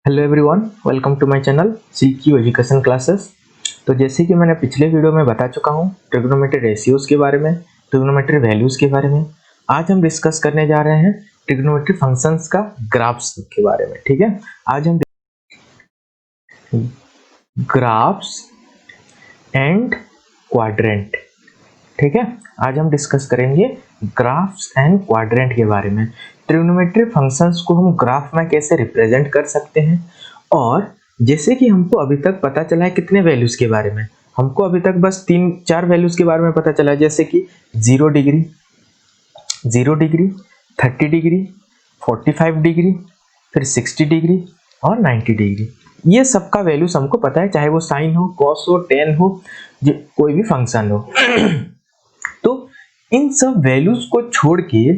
Hello everyone, welcome to my channel CQ education classes. तो जैसे कि मैंने पिछले वीडियो में बता चुका हूँ ट्रिग्नोमेट्री रेशियोज के बारे में, ट्रिग्नोमेट्री वैल्यूज के बारे में। आज हम डिस्कस करने जा रहे हैं ट्रिग्नोमेट्री फंक्शंस का ग्राफ्स के बारे में। ठीक है, आज हम ग्राफ्स एंड क्वाड्रेंट। ठीक है, आज हम डिस्कस करेंगे ग्राफ्स एंड क्वाड्रेंट के बारे में। ट्रिग्नोमेट्री फंक्शंस को हम ग्राफ में कैसे रिप्रेजेंट कर सकते हैं, और जैसे कि हमको अभी तक पता चला है कितने वैल्यूज के बारे में, हमको अभी तक बस 3-4 वैल्यूज के बारे में पता चला है, जैसे कि 0 डिग्री, 0 डिग्री, 30 डिग्री, 45 डिग्री, फिर 60 डिग्री और 90 डिग्री। ये सबका वैल्यूज हमको पता है, चाहे वो साइन हो, कॉस हो, टेन हो, कोई भी फंक्शन हो। तो इन सब वैल्यूज को छोड़ के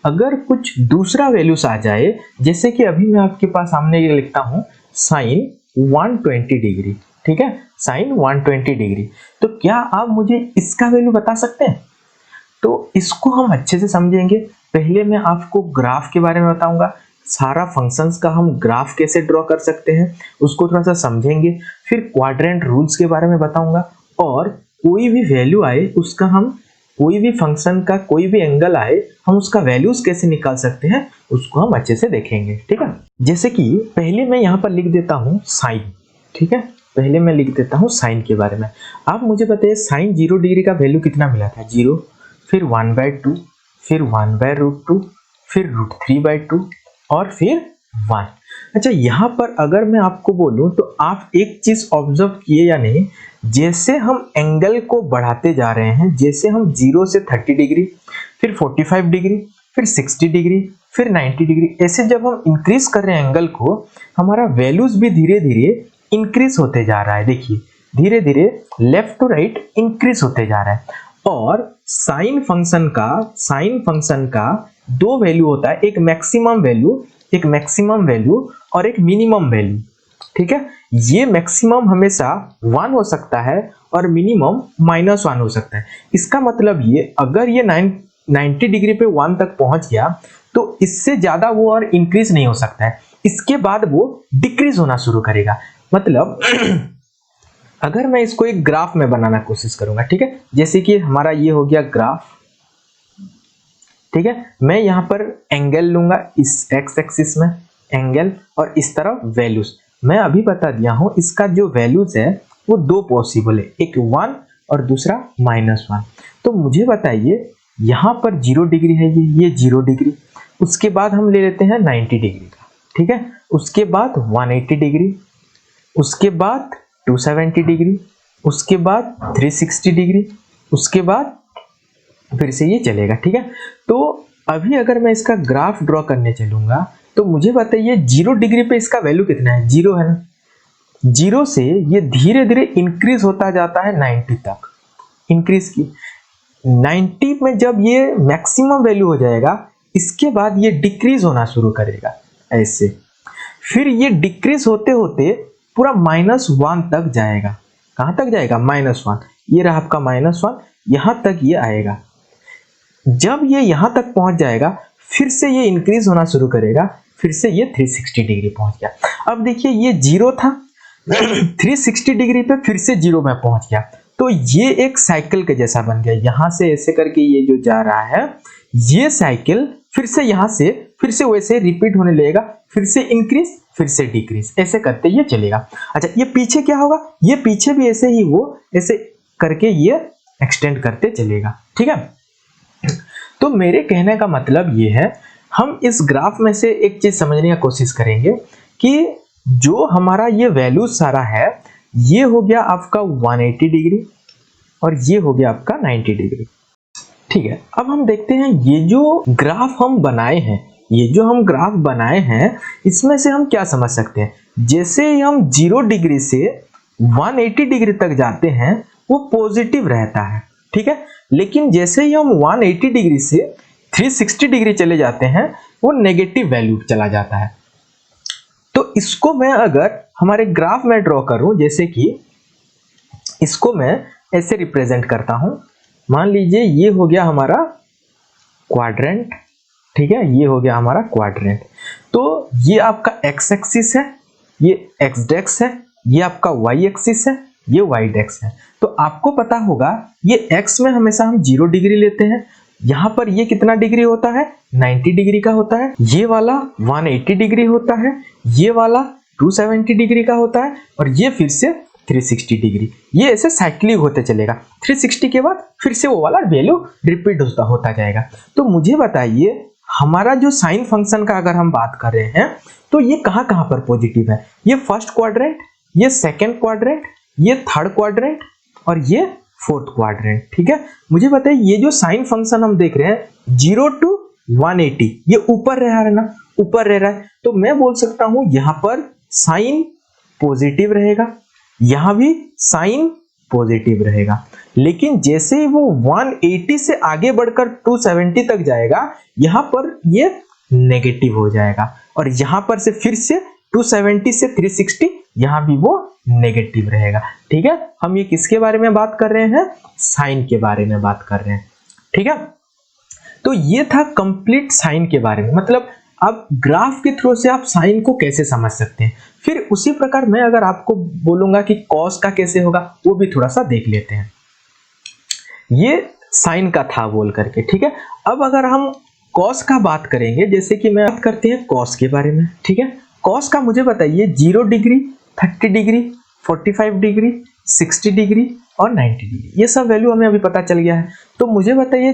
अगर कुछ दूसरा वैल्यूज आ जाए, जैसे कि अभी मैं आपके पास सामने ये लिखता हूं साइन 120 डिग्री। ठीक है, साइन 120 डिग्री, तो क्या आप मुझे इसका वैल्यू बता सकते हैं? तो इसको हम अच्छे से समझेंगे। पहले मैं आपको ग्राफ के बारे में बताऊंगा, सारा फंक्शंस का हम ग्राफ कैसे ड्रॉ कर सकते हैं उसको थोड़ा सा समझेंगे। फिर क्वाड्रेंट रूल्स के बारे में बताऊंगा, और कोई भी वैल्यू आए उसका हम, कोई भी फंक्शन का कोई भी एंगल आए हम उसका वैल्यूज कैसे निकाल सकते हैं उसको हम अच्छे से देखेंगे। ठीक है, जैसे कि पहले मैं यहाँ पर लिख देता हूँ साइन। ठीक है, पहले मैं लिख देता हूँ साइन के बारे में। आप मुझे बताइए साइन 0 डिग्री का वैल्यू कितना मिला था? 0, फिर 1/2, फिर 1/√2, फिर √3/2 और फिर 1। अच्छा, यहाँ पर अगर मैं आपको बोलूं तो आप एक चीज ऑब्जर्व किए या नहीं, जैसे हम एंगल को बढ़ाते जा रहे हैं, जैसे हम 0 से 30 डिग्री, फिर 45 डिग्री, फिर 60 डिग्री, फिर 90 डिग्री, ऐसे जब हम इंक्रीज कर रहे हैं एंगल को, हमारा वैल्यूज भी धीरे धीरे इंक्रीज होते जा रहा है। देखिए धीरे धीरे लेफ्ट टू राइट इंक्रीज होते जा रहा है। और साइन फंक्शन का दो वैल्यू होता है, एक मैक्सिमम वैल्यू और एक मिनिमम वैल्यू। ठीक है, ये मैक्सिमम हमेशा 1 हो सकता है और मिनिमम -1 हो सकता है। इसका मतलब ये अगर ये 90 डिग्री पे 1 तक पहुंच गया तो इससे ज्यादा वो और इंक्रीज नहीं हो सकता है, इसके बाद वो डिक्रीज होना शुरू करेगा। मतलब अगर मैं इसको एक ग्राफ में बनाना कोशिश करूंगा, ठीक है, जैसे कि हमारा ये हो गया ग्राफ। ठीक है, मैं यहां पर एंगल लूंगा, इस एक्स एक्सिस में एंगल और इस तरफ वैल्यूज। मैं अभी बता दिया हूं इसका जो वैल्यूज है वो दो पॉसिबल है, एक 1 और दूसरा -1। तो मुझे बताइए यहां पर 0 डिग्री है, ये 0 डिग्री, उसके बाद हम ले लेते हैं 90 डिग्री का। ठीक है, उसके बाद 180 डिग्री, उसके बाद 270 डिग्री, उसके बाद 360 डिग्री, उसके बाद फिर से ये चलेगा। ठीक है, तो अभी अगर मैं इसका ग्राफ ड्रॉ करने चलूंगा तो मुझे बताइए 0 डिग्री पे इसका वैल्यू कितना है? 0 है ना। 0 से ये धीरे धीरे इंक्रीज होता जाता है 90 तक, इंक्रीज की 90 में जब ये मैक्सिमम वैल्यू हो जाएगा, इसके बाद ये डिक्रीज होना शुरू करेगा ऐसे। फिर ये डिक्रीज होते होते पूरा -1 तक जाएगा। कहां तक जाएगा? -1। ये रहा आपका -1, यहां तक ये आएगा। जब ये यहां तक पहुंच जाएगा फिर से ये इंक्रीज होना शुरू करेगा, फिर से ये 360 डिग्री पहुंच गया। अब देखिए ये 0 था 360 डिग्री पे फिर से 0 में पहुंच गया, तो ये एक साइकिल के जैसा बन गया। यहां से ऐसे करके ये जो जा रहा है, ये साइकिल फिर से यहां से फिर से वैसे रिपीट होने लगेगा, फिर से इंक्रीज, फिर से डिक्रीज, ऐसे करते ये चलेगा। अच्छा, ये पीछे क्या होगा? ये पीछे भी ऐसे ही वो ऐसे करके ये एक्सटेंड करते चलेगा। ठीक है, तो मेरे कहने का मतलब ये है, हम इस ग्राफ में से एक चीज समझने की कोशिश करेंगे कि जो हमारा ये वैल्यू सारा है, ये हो गया आपका 180 डिग्री और ये हो गया आपका 90 डिग्री। ठीक है, अब हम देखते हैं ये जो ग्राफ हम बनाए हैं, इसमें से हम क्या समझ सकते हैं। जैसे ही हम 0 डिग्री से 180 डिग्री तक जाते हैं वो पॉजिटिव रहता है। ठीक है, लेकिन जैसे ही हम 180 डिग्री से 360 डिग्री चले जाते हैं वो नेगेटिव वैल्यू चला जाता है। तो इसको मैं अगर हमारे ग्राफ में ड्रॉ करूं, जैसे कि इसको मैं ऐसे रिप्रेजेंट करता हूं, मान लीजिए ये हो गया हमारा क्वाड्रेंट। ठीक है, ये हो गया हमारा क्वाड्रेंट। तो ये आपका एक्स एक्सिस है ये एक्स डेक्स है, ये आपका वाई एक्सिस है, ये वाई डेक्स है। तो आपको पता होगा ये एक्स में हमेशा हम 0 डिग्री लेते हैं, यहाँ पर ये कितना डिग्री होता है 90 डिग्री का होता है, ये वाला 180 डिग्री होता है, ये वाला 270 डिग्री का होता है, और ये फिर से 360 डिग्री। ये ऐसे साइक्लिक होते चलेगा, 360 के बाद फिर से वो वाला वैल्यू रिपीट होता जाएगा। तो मुझे बताइए हमारा जो साइन फंक्शन का अगर हम बात कर रहे हैं तो ये कहाँ कहाँ पर पॉजिटिव है, ये फर्स्ट क्वाड्रेंट, ये सेकेंड क्वाड्रेंट, ये थर्ड क्वाड्रेंट और ये फोर्थ क्वाड्रेंट। ठीक है, मुझे बताइए ये जो साइन फंक्शन हम देख रहे हैं 0 to 180, ये ऊपर रह रहा है ना, ऊपर रह रहा है, तो मैं बोल सकता हूं यहां पर साइन पॉजिटिव रहेगा, यहां भी साइन पॉजिटिव रहेगा। लेकिन जैसे ही वो 180 से आगे बढ़कर 270 तक जाएगा, यहां पर ये नेगेटिव हो जाएगा, और यहां पर से फिर से 270 से 360 यहां भी वो नेगेटिव रहेगा। ठीक है, हम ये किसके बारे में बात कर रहे हैं, साइन के बारे में बात कर रहे हैं। ठीक है, तो ये था कंप्लीट साइन के बारे में, मतलब अब ग्राफ के थ्रू से आप साइन को कैसे समझ सकते हैं। फिर उसी प्रकार मैं अगर आपको बोलूंगा कि कॉस का कैसे होगा, वो भी थोड़ा सा देख लेते हैं। ये साइन का था बोल करके, ठीक है। अब अगर हम कॉस का बात करेंगे, जैसे कि मैं बात करते हैं कॉस के बारे में। ठीक है, कॉस का मुझे बताइए 0 डिग्री, 30 डिग्री, 45 डिग्री, 60 डिग्री और 90 डिग्री, ये सब वैल्यू हमें अभी पता चल गया है। तो मुझे बताइए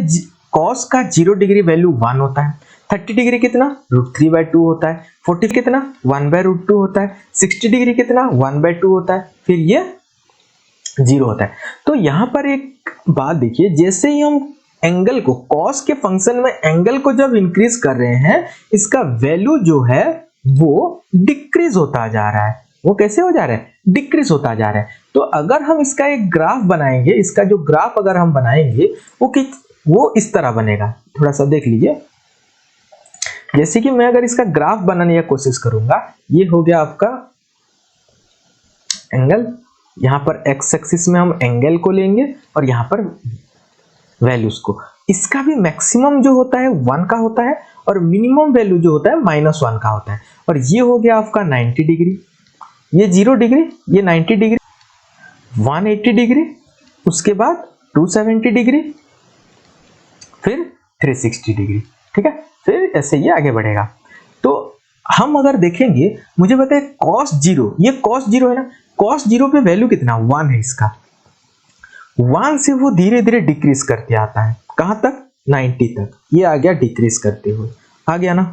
कॉस का 0 डिग्री वैल्यू 1 होता है, 30 डिग्री कितना √3/2 होता है, 40 कितना 1/√2 होता है, 60 डिग्री कितना 1/2 होता है, फिर ये 0 होता है। तो यहाँ पर एक बात देखिए, जैसे ही हम एंगल को कॉस के फंक्शन में एंगल को जब इंक्रीज कर रहे हैं, इसका वैल्यू जो है वो डिक्रीज होता जा रहा है। वो कैसे हो जा रहा है, डिक्रीज होता जा रहा है। तो अगर हम इसका एक ग्राफ बनाएंगे, इसका जो ग्राफ अगर हम बनाएंगे वो इस तरह बनेगा, थोड़ा सा देख लीजिए। जैसे कि मैं अगर इसका ग्राफ बनाने की कोशिश करूंगा, ये हो गया आपका एंगल, यहां पर एक्स एक्सिस में हम एंगल को लेंगे और यहां पर वैल्यूज को, इसका भी मैक्सिमम जो होता है 1 का होता है और मिनिमम वैल्यू जो होता है -1 का होता है। और ये हो गया आपका 90 डिग्री, ये 0 डिग्री, ये 90 डिग्री, 180 डिग्री, उसके बाद 270 डिग्री, फिर 360 डिग्री। ठीक है, फिर ऐसे ये आगे बढ़ेगा। तो हम अगर देखेंगे, मुझे बताए cos 0, ये cos 0 है ना, cos 0 पे वैल्यू कितना 1 है इसका, 1 से वो धीरे धीरे डिक्रीज करते आता है, कहां तक 90 तक, ये आ गया डिक्रीज करते हुए, आ गया ना।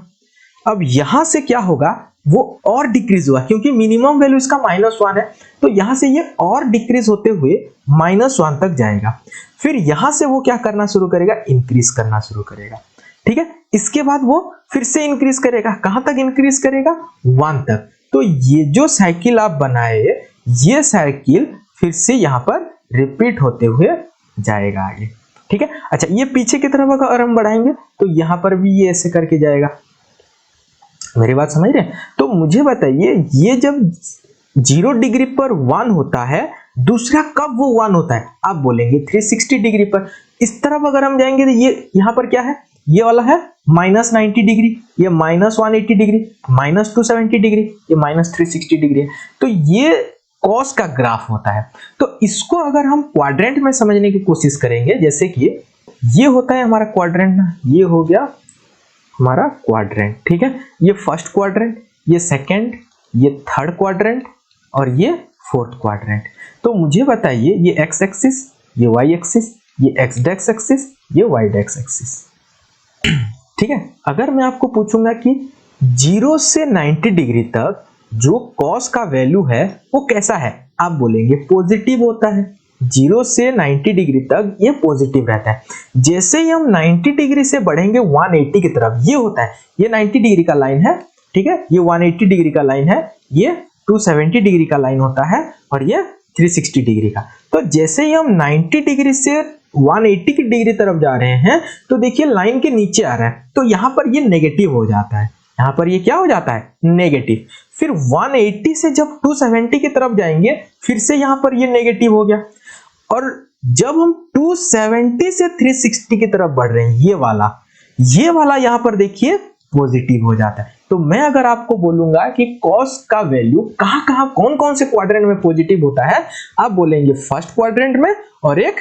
अब यहां से क्या होगा, वो और डिक्रीज हुआ, क्योंकि मिनिमम वैल्यू इसका -1 है, तो यहां से ये और डिक्रीज होते हुए -1 तक जाएगा। फिर यहां से वो क्या करना शुरू करेगा, इंक्रीज करना शुरू करेगा। ठीक है, इसके बाद वो फिर से इंक्रीज करेगा, कहां तक इंक्रीज करेगा 1 तक। तो ये जो साइकिल आप बनाए, ये साइकिल फिर से यहां पर रिपीट होते हुए जाएगा आगे। ठीक है, अच्छा ये पीछे की तरफ अगर हम बढ़ाएंगे तो यहां पर भी ये ऐसे करके जाएगा। मेरी बात समझ रहे हैं? तो मुझे बताइए, ये जब 0 डिग्री पर 1 होता है, दूसरा कब वो 1 होता है, आप बोलेंगे 360 डिग्री पर। इस तरफ अगर हम जाएंगे तो ये यहां पर क्या है, ये वाला है -90 डिग्री, ये -180 डिग्री, -270 डिग्री, ये -360 डिग्री है। तो ये कॉस का ग्राफ होता है। तो इसको अगर हम क्वाड्रेंट में समझने की कोशिश करेंगे, जैसे कि ये होता है हमारा क्वाड्रेंट ना, ये हो गया हमारा क्वाड्रेंट। ठीक है, ये फर्स्ट क्वाड्रेंट, ये सेकंड, ये थर्ड क्वाड्रेंट और ये फोर्थ क्वाड्रेंट। तो मुझे बताइए, ये एक्स एक्सिस, ये वाई एक्सिस, ये एक्स डेक्स एक्सिस, ये वाई डेक्स एक्सिस। ठीक है, अगर मैं आपको पूछूंगा कि 0 से 90 डिग्री तक जो कॉस का वैल्यू है वो कैसा है, आप बोलेंगे पॉजिटिव होता है। 0 से 90 डिग्री तक ये पॉजिटिव रहता है। जैसे ही हम 90 डिग्री से बढ़ेंगे 180 की तरफ, ये होता है, ये 90 डिग्री का लाइन है। ठीक है, ये 180 डिग्री का लाइन है, ये 270 डिग्री का लाइन होता है और ये 360 डिग्री का। तो जैसे ही हम 90 डिग्री से 180 की डिग्री तरफ जा रहे हैं, तो देखिए लाइन के नीचे आ रहा है, तो यहां पर ये नेगेटिव हो जाता है, यहां पर ये क्या हो जाता है, नेगेटिव। फिर 180 से जब 270 की तरफ जाएंगे, फिर से यहां पर ये नेगेटिव हो गया। और जब हम 270 से 360 की तरफ बढ़ रहे हैं, ये वाला यहां पर देखिए पॉजिटिव हो जाता है। तो मैं अगर आपको बोलूंगा कि कॉस का वैल्यू कहां कहां कौन कौन से क्वाड्रेंट में पॉजिटिव होता है, आप बोलेंगे फर्स्ट क्वाड्रेंट में और एक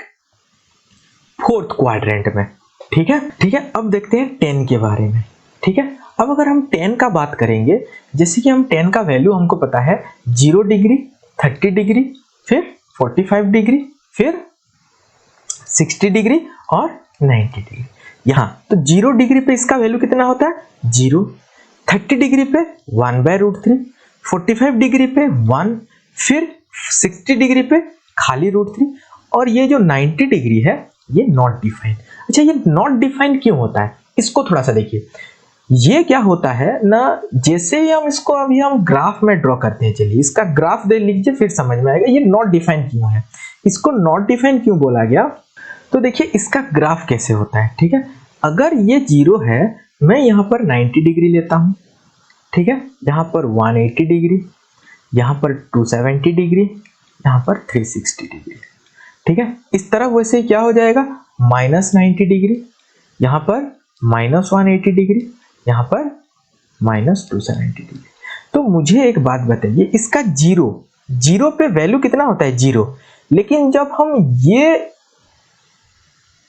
फोर्थ क्वाड्रेंट में। ठीक है, अब देखते हैं 10 के बारे में। ठीक है, अब अगर हम 10 का बात करेंगे, जैसे कि हम 10 का वैल्यू हमको पता है 0 डिग्री, 30 डिग्री, फिर 45 डिग्री, फिर 60 डिग्री और 90 डिग्री। यहाँ तो 0 डिग्री पे इसका वैल्यू कितना होता है 0, 30 डिग्री पे 1/√3, 45 डिग्री पे 1, फिर 60 डिग्री पे खाली √3, और ये जो 90 डिग्री है ये नॉट डिफाइंड। अच्छा, ये नॉट डिफाइंड क्यों होता है, इसको थोड़ा सा देखिए। ये क्या होता है ना, जैसे ही हम इसको अभी हम ग्राफ में ड्रॉ करते हैं, चलिए इसका ग्राफ दे लीजिए फिर समझ में आएगा ये नॉट डिफाइंड क्यों है। इसको नॉट डिफाइंड क्यों बोला गया, तो देखिए इसका ग्राफ कैसे होता है। ठीक है, अगर ये 0 है, मैं यहाँ पर 90 डिग्री लेता हूँ, ठीक है, यहाँ पर 180 डिग्री, यहाँ पर 270 डिग्री, यहाँ पर 360 डिग्री। ठीक है, इस तरफ वैसे क्या हो जाएगा -90 डिग्री, यहाँ पर -180 डिग्री, यहाँ पर -270 डिग्री। तो मुझे एक बात बताइए, इसका 0 पे वैल्यू कितना होता है 0, लेकिन जब हम ये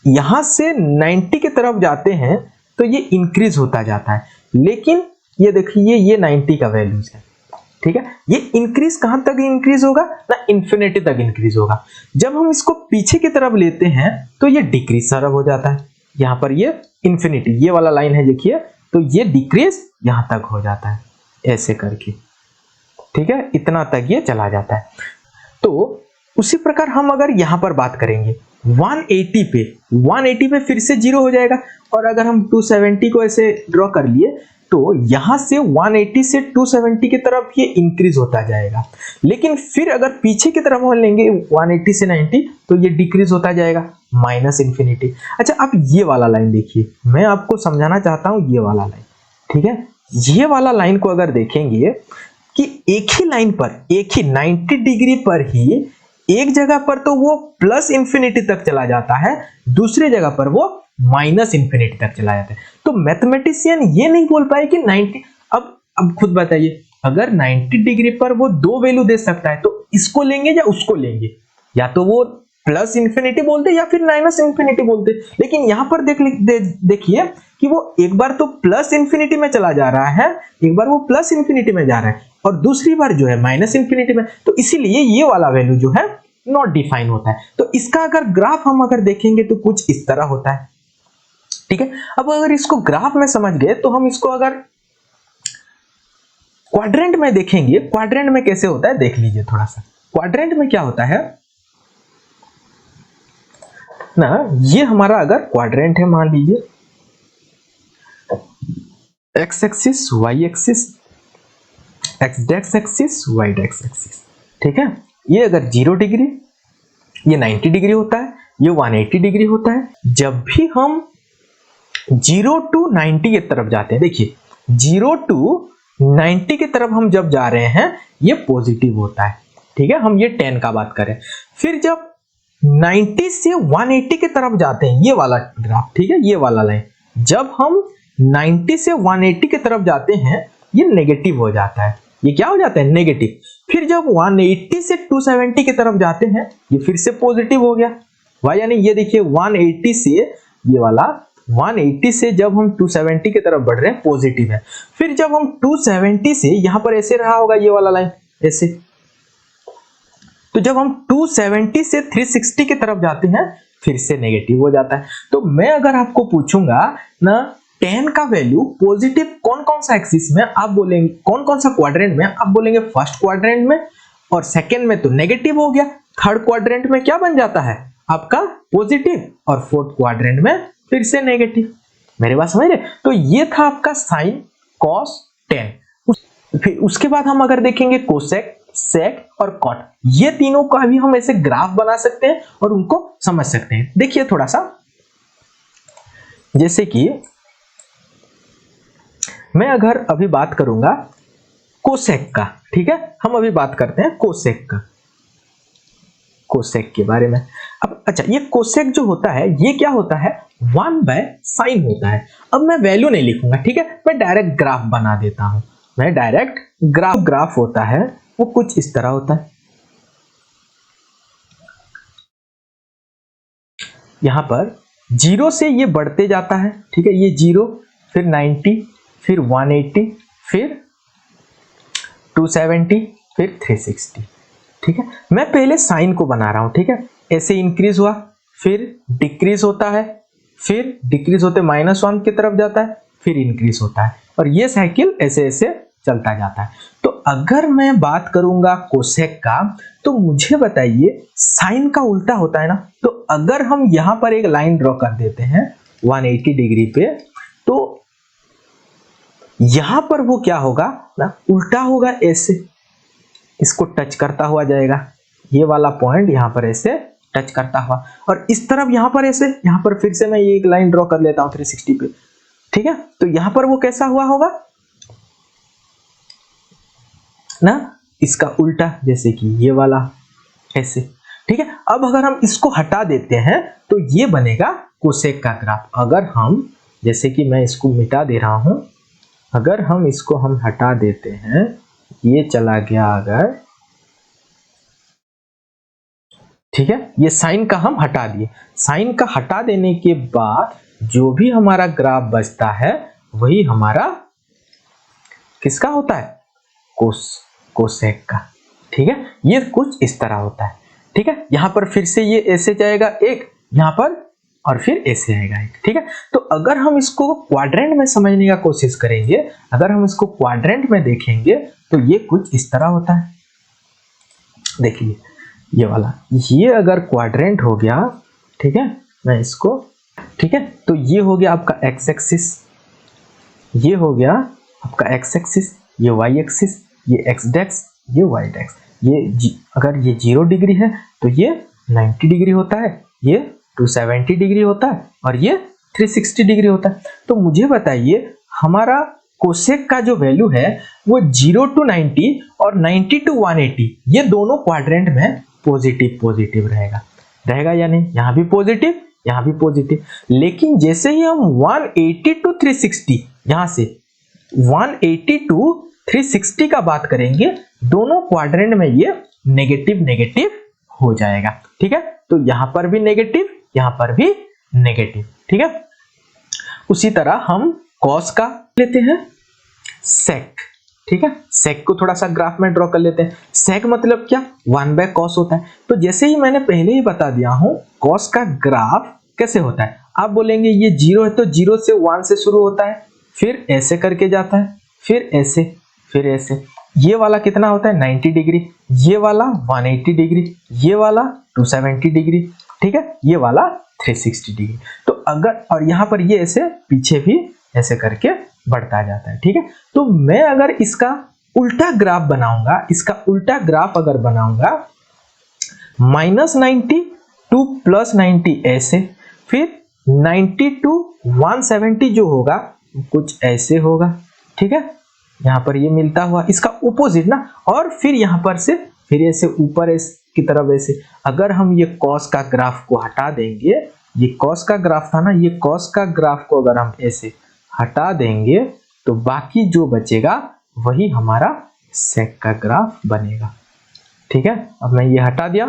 यहां से 90 की तरफ जाते हैं तो ये इंक्रीज होता जाता है, लेकिन ये देखिए ये 90 का वैल्यूज है। ठीक है, ये इंक्रीज कहां तक इंक्रीज होगा ना, इंफिनिटी तक इंक्रीज होगा। जब हम इसको पीछे की तरफ लेते हैं तो ये डिक्रीज सारा हो जाता है, यहाँ पर ये इंफिनिटी ये वाला लाइन है देखिए, तो ये डिक्रीज यहां तक हो जाता है ऐसे करके। ठीक है, इतना तक ये चला जाता है। तो उसी प्रकार हम अगर यहां पर बात करेंगे 180 पे फिर से 0 हो जाएगा, और अगर हम 270 को ऐसे ड्रॉ कर लिए तो यहां से 180 से 270 की तरफ ये इंक्रीज होता जाएगा, लेकिन फिर अगर पीछे की तरफ हम लेंगे 180 से 90 तो ये डिक्रीज होता जाएगा -इंफिनिटी। अच्छा, अब ये वाला लाइन देखिए, मैं आपको समझाना चाहता हूं ये वाला लाइन। ठीक है, ये वाला लाइन को अगर देखेंगे कि एक ही लाइन पर, एक ही 90 डिग्री पर ही एक जगह पर तो वो +इंफिनिटी तक चला जाता है, दूसरी जगह पर वो -इंफिनिटी तक चला जाता है। तो मैथमेटिशियन ये नहीं बोल पाए कि 90, अब खुद बताइए, अगर 90 डिग्री पर वो दो वैल्यू दे सकता है तो इसको लेंगे या उसको लेंगे, या तो वो +इंफिनिटी बोलते या फिर -इंफिनिटी बोलते। लेकिन यहां पर देखिए कि वो एक बार तो +इंफिनिटी में चला जा रहा है, एक बार वो +इंफिनिटी में जा रहा है, और दूसरी बार जो है -इंफिनिटी में, तो इसीलिए ये वाला वैल्यू जो है नॉट डिफाइन होता है। तो इसका अगर ग्राफ हम अगर देखेंगे तो कुछ इस तरह होता है। ठीक है, अब अगर इसको ग्राफ में समझ गए तो हम इसको अगर क्वाड्रेंट में देखेंगे, क्वाड्रेंट में कैसे होता है देख लीजिए थोड़ा सा। क्वाड्रेंट में क्या होता है ना, ये हमारा अगर क्वाड्रेंट है, मान लीजिए x axis, y axis, x axis, y axis. ठीक है, ये अगर 0 डिग्री, ये 90 डिग्री होता है, ये 180 डिग्री होता है। जब भी हम 0 to 90 की तरफ जाते हैं, देखिए 0 to 90 की तरफ हम जब जा रहे हैं ये पॉजिटिव होता है। ठीक है, हम ये 10 का बात करें, फिर जब 90 से 180 की तरफ जाते हैं, ये वाला ग्राफ, ठीक है, ये वाला लाइन, जब हम 90 से 180 की तरफ जाते हैं ये नेगेटिव हो जाता है। ये क्या हो जाता है नेगेटिव। फिर जब 180 से 270 की तरफ जाते हैं ये फिर से पॉजिटिव हो गया। वाह, यानी ये देखिए 180 से, ये वाला 180 से जब हम 270 की तरफ बढ़ रहे हैं पॉजिटिव है। फिर जब हम 270 से, यहां पर ऐसे रहा होगा ये वाला लाइन ऐसे, तो जब हम 270 से 360 की तरफ जाते हैं फिर से नेगेटिव हो जाता है। तो मैं अगर आपको पूछूंगा ना 10 का वैल्यू पॉजिटिव कौन कौन सा एक्सिस में, आप बोलेंगे कौन कौन सा क्वाड्रेंट में, आप बोलेंगे फर्स्ट क्वाड्रेंट में, और सेकंड में तो नेगेटिव हो गया, थर्ड क्वाड्रेंट में क्या बन जाता है आपका पॉजिटिव, और फोर्थ क्वाड्रेंट में फिर से नेगेटिव। मेरी बात समझ रहे। तो ये था आपका साइन, कॉस, टेन। फिर उसके बाद हम अगर देखेंगे कोसेक, सेक और कॉट, ये तीनों का भी हम ऐसे ग्राफ बना सकते हैं और उनको समझ सकते हैं। देखिए थोड़ा सा, जैसे कि मैं अगर अभी बात करूंगा कोसेक का, ठीक है, हम अभी बात करते हैं कोसेक का। कोसेक के बारे में। अब अच्छा, ये कोसेक जो होता है ये क्या होता है, 1/sin होता है। अब मैं वैल्यू नहीं लिखूंगा, ठीक है, मैं डायरेक्ट ग्राफ बना देता हूं। मैं डायरेक्ट ग्राफ होता है वो कुछ इस तरह होता है। यहां पर 0 से ये बढ़ते जाता है, ठीक है, ये 0, फिर 90, फिर 180, फिर 270, फिर 360, ठीक है। मैं पहले साइन को बना रहा हूं, ठीक है, ऐसे इंक्रीज हुआ, फिर डिक्रीज होता है, फिर डिक्रीज होते -1 की तरफ जाता है, फिर इंक्रीज होता है, और ये साइकिल ऐसे ऐसे चलता जाता है। तो अगर मैं बात करूंगा कोसेक का, तो मुझे बताइए साइन का उल्टा होता है ना। तो अगर हम यहां पर एक लाइन ड्रॉ कर देते हैं 180 डिग्री पे, तो यहां पर वो क्या होगा ना, उल्टा होगा, ऐसे इसको टच करता हुआ जाएगा, ये वाला पॉइंट यहां पर ऐसे टच करता हुआ, और इस तरफ यहां पर ऐसे, यहां पर फिर से मैं ये एक लाइन ड्रॉ कर लेता हूं 360 पे, ठीक है। तो यहां पर वो कैसा हुआ होगा ना, इसका उल्टा, जैसे कि ये वाला ऐसे, ठीक है। अब अगर हम इसको हटा देते हैं तो ये बनेगा कोसेक का ग्राफ। अगर हम, जैसे कि मैं इसको मिटा दे रहा हूं, अगर हम इसको हटा देते हैं, ये चला गया अगर, ठीक है, ये साइन का हम हटा दिए। साइन का हटा देने के बाद जो भी हमारा ग्राफ बचता है वही हमारा किसका होता है, कोसेक का, ठीक है। ये कुछ इस तरह होता है, ठीक है। यहां पर फिर से ये ऐसे जाएगा एक, यहां पर, और फिर ऐसे आएगा एक, ठीक है। तो अगर हम इसको क्वाड्रेंट में समझने का कोशिश करेंगे, अगर हम इसको क्वाड्रेंट में देखेंगे तो ये कुछ इस तरह होता है। देखिए ये वाला, ये अगर क्वाड्रेंट हो गया, ठीक है, मैं इसको, ठीक है, तो ये हो गया आपका एक्स एक्सिस, ये हो गया आपका एक्स एक्सिस, ये वाई एक्सिस, ये एक्स डेक्स, ये वाई डेक्स। ये अगर ये 0 डिग्री है तो ये 90 डिग्री होता है, ये 270 डिग्री होता है, और ये 360 डिग्री होता है। तो मुझे बताइए हमारा कोसेक का जो वैल्यू है वो 0 to 90 और 90 to 180, ये दोनों क्वाड्रेंट में पॉजिटिव रहेगा या नहीं। यहाँ भी पॉजिटिव, यहाँ भी पॉजिटिव। लेकिन जैसे ही हम 180 to 360, यहां से 180 to 360 का बात करेंगे, दोनों क्वाड्रेंट में ये नेगेटिव हो जाएगा, ठीक है। तो यहां पर भी नेगेटिव, यहां पर भी नेगेटिव, ठीक है। उसी तरह हम कॉस का लेते हैं सेक, ठीक है। सेक को थोड़ा सा ग्राफ में ड्रॉ कर लेते हैं। सेक मतलब क्या, 1/cos होता है। तो जैसे ही मैंने पहले ही बता दिया हूं, कॉस का ग्राफ कैसे होता है। आप बोलेंगे ये 0 है तो 0 से 1 से शुरू होता है, फिर ऐसे करके जाता है, फिर ऐसे, फिर ऐसे। ये वाला कितना होता है, 90 डिग्री, ये वाला 180 डिग्री, ये वाला 270 डिग्री, ठीक है, ये वाला 360 डिग्री। तो अगर, और यहाँ पर ये ऐसे पीछे भी ऐसे करके बढ़ता जाता है, ठीक है। तो मैं अगर इसका उल्टा ग्राफ बनाऊंगा, इसका उल्टा ग्राफ अगर बनाऊंगा, -90 to +90 ऐसे, फिर 90 to 170 जो होगा कुछ ऐसे होगा, ठीक है। यहाँ पर ये मिलता हुआ इसका ऑपोजिट ना, और फिर यहाँ पर से फिर ऐसे ऊपर की तरफ ऐसे। अगर हम ये कॉस का ग्राफ को हटा देंगे, ये कॉस का ग्राफ था ना, ये कॉस का ग्राफ को अगर हम ऐसे हटा देंगे तो बाकी जो बचेगा वही हमारा सेक का ग्राफ बनेगा, ठीक है। अब मैं ये हटा दिया,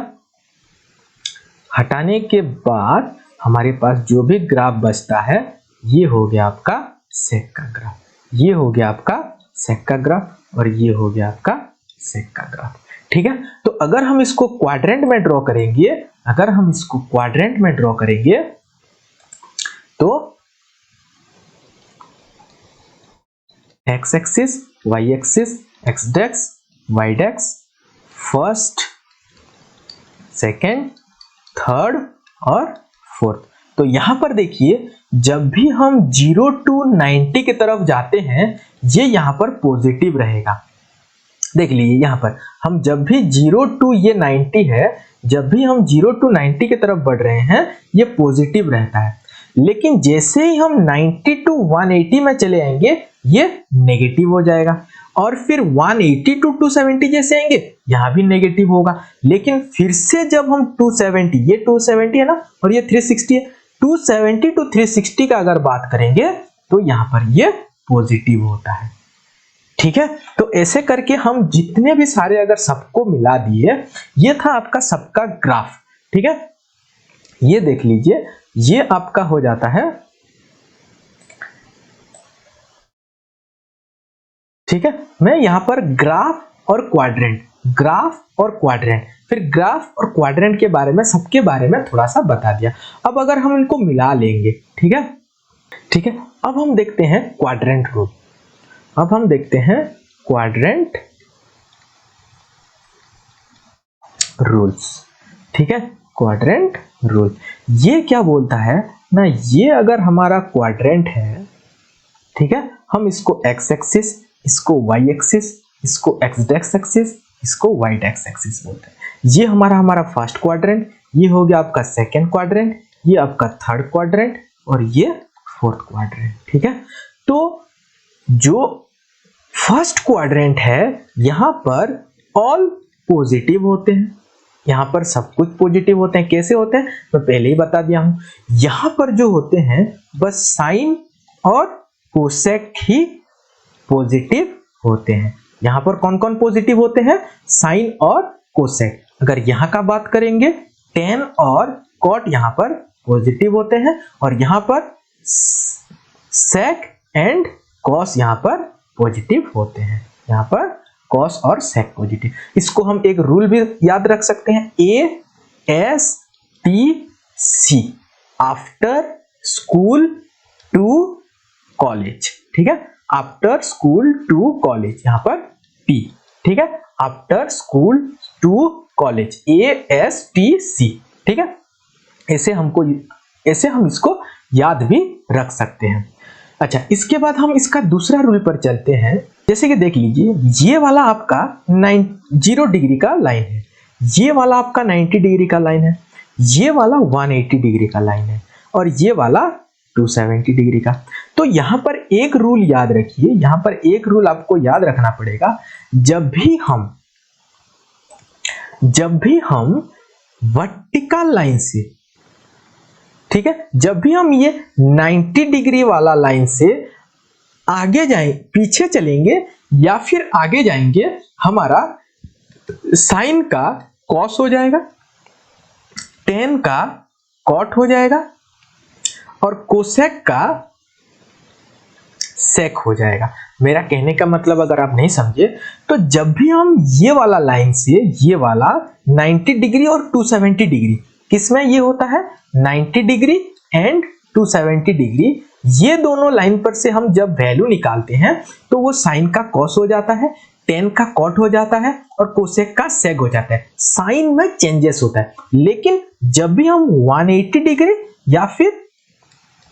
हटाने के बाद हमारे पास जो भी ग्राफ बचता है ये हो गया आपका सेक का ग्राफ, ये हो गया आपका सेक का ग्राफ, और ये हो गया आपका सेक का ग्राफ, ठीक है। तो अगर हम इसको क्वाड्रेंट में ड्रॉ करेंगे, अगर हम इसको क्वाड्रेंट में ड्रॉ करेंगे तो X axis, Y axis, X डेक्स, वाई डेक्स, फर्स्ट, सेकेंड, थर्ड और फोर्थ। तो यहां पर देखिए जब भी हम 0 to 90 की तरफ जाते हैं ये यहां पर पॉजिटिव रहेगा। देख लीजिए यहां पर हम जब भी 0 to ये 90 है, जब भी हम 0 to 90 की तरफ बढ़ रहे हैं ये पॉजिटिव रहता है। लेकिन जैसे ही हम 90 to 180 में चले आएंगे ये नेगेटिव हो जाएगा। और फिर 180 टू 270 जैसे आएंगे, यहाँ भी नेगेटिव होगा। लेकिन फिर से जब हम 270, ये 270 है ना और ये 360 है, 270 टू 360 का अगर बात करेंगे तो यहाँ पर ये पॉजिटिव होता है। ठीक है, तो ऐसे करके हम जितने भी सारे अगर सबको मिला दिए, ये था आपका सबका ग्राफ। ठीक है, ये देख लीजिए, ये आपका हो जाता है। ठीक है, मैं यहां पर ग्राफ और क्वाड्रेंट, ग्राफ और क्वाड्रेंट, फिर ग्राफ और क्वाड्रेंट के बारे में, सबके बारे में थोड़ा सा बता दिया। अब अगर हम इनको मिला लेंगे, ठीक है, ठीक है, अब हम देखते हैं क्वाड्रेंट रूल। अब हम देखते हैं क्वाड्रेंट रूल्स। ठीक है, क्वाड्रेंट रूल ये क्या बोलता है ना, ये अगर हमारा क्वाड्रेंट है, ठीक है, हम इसको एक्स एक्सिस, इसको वाई एक्सिस, इसको एक्स एक्सिस, इसको वाई एक्स एक्सिस बोलते हैं। ये हमारा फर्स्ट क्वाड्रेंट, ये हो गया आपका सेकंड क्वाड्रेंट, ये आपका थर्ड क्वाड्रेंट और ये फोर्थ क्वाड्रेंट। ठीक है, तो जो फर्स्ट क्वाड्रेंट है यहां पर ऑल पॉजिटिव होते हैं, यहां पर सब कुछ पॉजिटिव होते हैं। कैसे होते हैं मैं पहले ही बता दिया हूं, यहां पर जो होते हैं बस साइन और कोसेक ही पॉजिटिव होते हैं। यहां पर कौन कौन पॉजिटिव होते हैं, साइन और कोसेक। अगर यहां का बात करेंगे, टेन और कॉट यहां पर पॉजिटिव होते हैं और यहां पर सेक एंड कॉस यहां पर पॉजिटिव होते हैं। यहां पर कॉस और सेक पॉजिटिव। इसको हम एक रूल भी याद रख सकते हैं, ASTC, after school to college. ठीक है, आफ्टर स्कूल टू कॉलेज, यहां पर P। ठीक है, after school to college, ASTC। ठीक है, ऐसे हम इसको याद भी रख सकते हैं। अच्छा, इसके बाद हम इसका दूसरा रूल पर चलते हैं। जैसे कि देख लीजिए, ये वाला आपका 0 डिग्री का लाइन है, ये वाला आपका 90 डिग्री का लाइन है, ये वाला 180 डिग्री का लाइन है और ये वाला 270 डिग्री का। तो यहां पर एक रूल याद रखिए, यहां पर एक रूल आपको याद रखना पड़ेगा। जब भी हम वर्टिकल लाइन से, ठीक है, जब भी हम ये 90 डिग्री वाला लाइन से आगे जाएं, पीछे चलेंगे या फिर आगे जाएंगे, हमारा साइन का कॉस हो जाएगा, टेन का कॉट हो जाएगा और कोसेक का सेक हो जाएगा। मेरा कहने का मतलब अगर आप नहीं समझे, तो जब भी हम ये वाला लाइन से ये वाला 90 डिग्री और 270 डिग्री, किसमें ये होता है 90 डिग्री एंड 270 डिग्री, ये दोनों लाइन पर से हम जब वैल्यू निकालते हैं तो वो साइन का कॉस हो जाता है, टेन का कॉट हो जाता है और कोसेक का सेक हो जाता है। साइन में चेंजेस होता है। लेकिन जब भी हम 180 डिग्री या फिर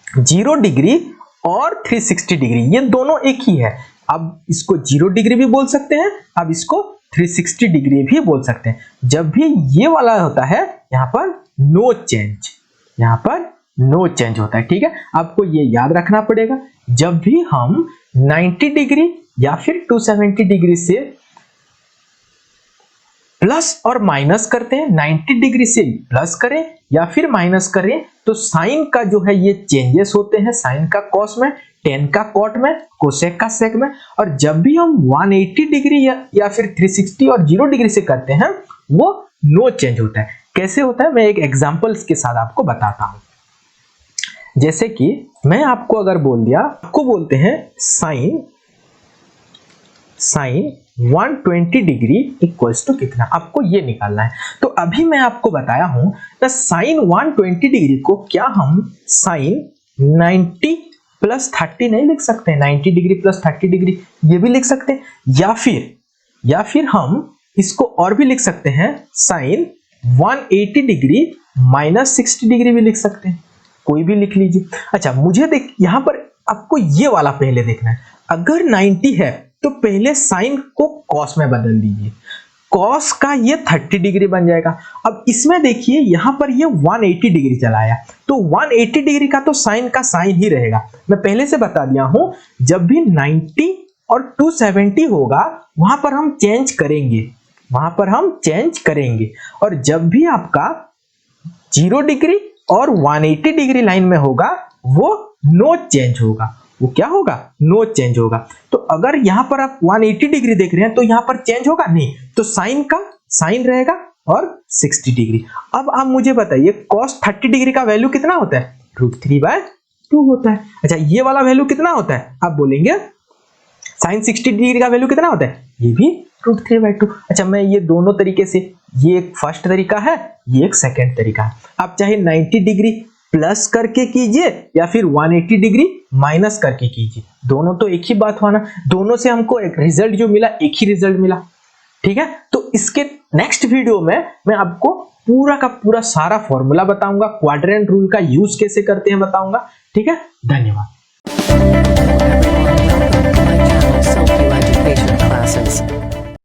0 डिग्री और 360 डिग्री, ये दोनों एक ही है। अब इसको 0 डिग्री भी बोल सकते हैं, अब इसको 360 डिग्री भी बोल सकते हैं। जब भी ये वाला होता है यहाँ पर नो चेंज, यहाँ पर नो चेंज होता है। ठीक है, आपको ये याद रखना पड़ेगा। जब भी हम 90 डिग्री या फिर 270 डिग्री से प्लस और माइनस करते हैं, 90 डिग्री से प्लस करें या फिर माइनस करें, तो साइन का जो है ये चेंजेस होते हैं, साइन का कॉस में, टेन का कॉट में, कोसेक का सेक में। और जब भी हम 180 डिग्री या फिर 360 और 0 डिग्री से करते हैं, वो नो चेंज होता है। कैसे होता है मैं एक एग्जांपल के साथ आपको बताता हूं। जैसे कि मैं आपको अगर बोल दिया, आपको बोलते हैं साइन 120 डिग्री इक्वल्स टू कितना, आपको ये निकालना है। तो अभी मैं आपको बताया हूं कि साइन 120 डिग्री को क्या हम साइन 90 प्लस 30 नहीं लिख सकते, 90 डिग्री प्लस 30 डिग्री ये भी लिख सकते हैं, या फिर हम इसको और भी लिख सकते हैं, साइन 180 डिग्री माइनस 60 डिग्री भी लिख सकते हैं, कोई भी लिख लीजिए। अच्छा, मुझे देख यहां पर आपको ये वाला पहले देखना है। अगर 90 है तो पहले साइन को कॉस में बदल दीजिए, कॉस का ये 30 डिग्री बन जाएगा। अब इसमें देखिए यहां पर ये 180 डिग्री चला आया, तो 180 डिग्री का तो साइन का साइन ही रहेगा। मैं पहले से बता दिया हूं, जब भी 90 और 270 होगा वहां पर हम चेंज करेंगे, वहां पर हम चेंज करेंगे। और जब भी आपका 0 डिग्री और 180 डिग्री लाइन में होगा वो नो चेंज होगा, वो क्या होगा, नो चेंज होगा। तो अगर यहां पर आप 180 डिग्री देख रहे हैं तो यहां पर चेंज होगा नहीं, तो साइन का साइन रहेगा और 60 डिग्री। अब आप मुझे बताइए cos 30 डिग्री का वैल्यू कितना होता है, √3/2 होता है। अच्छा ये वाला वैल्यू कितना होता है, आप बोलेंगे sin 60 डिग्री का वैल्यू कितना होता है, ये भी √3/2। अच्छा मैं ये दोनों तरीके से, ये एक फर्स्ट तरीका है, ये एक सेकंड तरीका है। आप चाहे 90 डिग्री प्लस करके कीजिए या फिर 180 डिग्री माइनस करके कीजिए, दोनों तो एक ही बात हुआ ना, दोनों से हमको एक रिजल्ट जो मिला एक ही रिजल्ट मिला। ठीक है, तो इसके नेक्स्ट वीडियो में मैं आपको पूरा का पूरा सारा फॉर्मूला बताऊंगा, क्वाड्रेंट रूल का यूज कैसे करते हैं बताऊंगा। ठीक है, धन्यवाद।